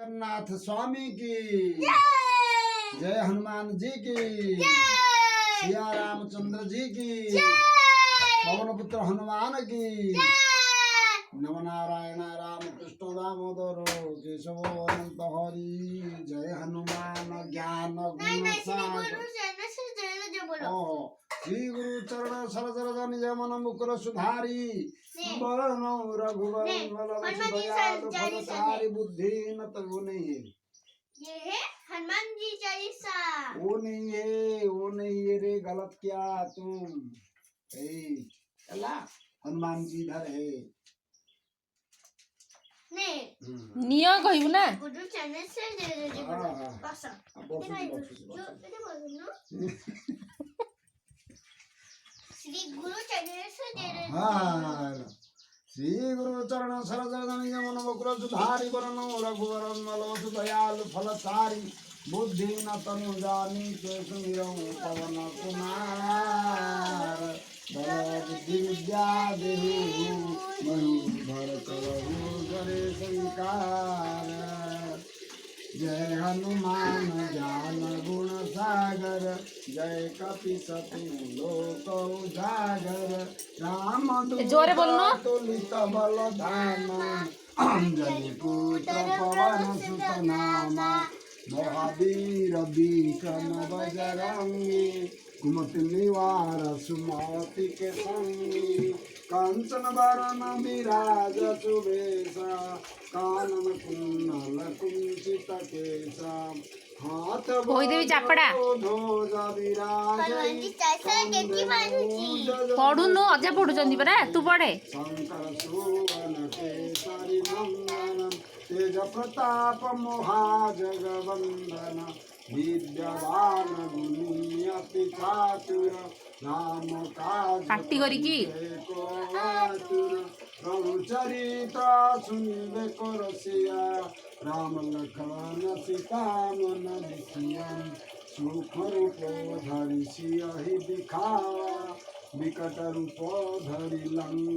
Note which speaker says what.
Speaker 1: जगन्नाथ स्वामी की जय, हनुमान जी की सिया रामचंद्र जी की पवन पुत्र हनुमान की नम नारायण राम कृष्ण दामोदर केशव अनंत हरि जय हनुमान ज्ञान गुण सागर श्री गुरु चरण सरोज निज मन मुकुर सुधारी बरनो रघुवर दयालु फलचारी बुद्धि न तगु नहीं है।
Speaker 2: ये है हनुमान जी चालीसा।
Speaker 1: वो नहीं है, वो नहीं है रे, गलत किया तुम। अल्लाह हनुमान जी इधर है।
Speaker 3: नियो कहू ना
Speaker 2: गुरु चैनल से दे पासा श्री गुरु चैनल से दे
Speaker 1: श्री गुरु चरण सरोज निज मन मुकुर सुधारी बरनो रघुवर दयालु फलचारी बुद्धि न तनु जानी के सुमिरऊ पवन कुमार बल बुद्धि विद्या देहु मनु भर करहु करे संकार जय हनुमान ज्ञान गुण सागर जय कपीसति लोक उजागर राम
Speaker 3: जोरे बोलनो
Speaker 1: तुलित बल धाम अंजनी पुत्र पवन सुत नामा महावीर विक्रम बजरंगी कुमति निवार सुमति के संगी कंचन वरण विराज सुबेसा कानन कुंडल कुंचित केसा हाथ
Speaker 3: देवी चापड़ा
Speaker 1: ध्वजा विराजै
Speaker 3: पढ़ुनु अजा पढ़ुचंदी परा तू पढ़े
Speaker 1: शंकर सुवन केसरी नंदन तेज प्रताप महाजगवंदन विद्यावान गुणी अति चातुर राम काज
Speaker 3: पार्टी करी की
Speaker 1: प्रभु चरित्र सुनिबे को रसिया राम लखन सीता मन दिखिया सुख रूप धरि सियहि दिखावा विकट रूप धरि लंक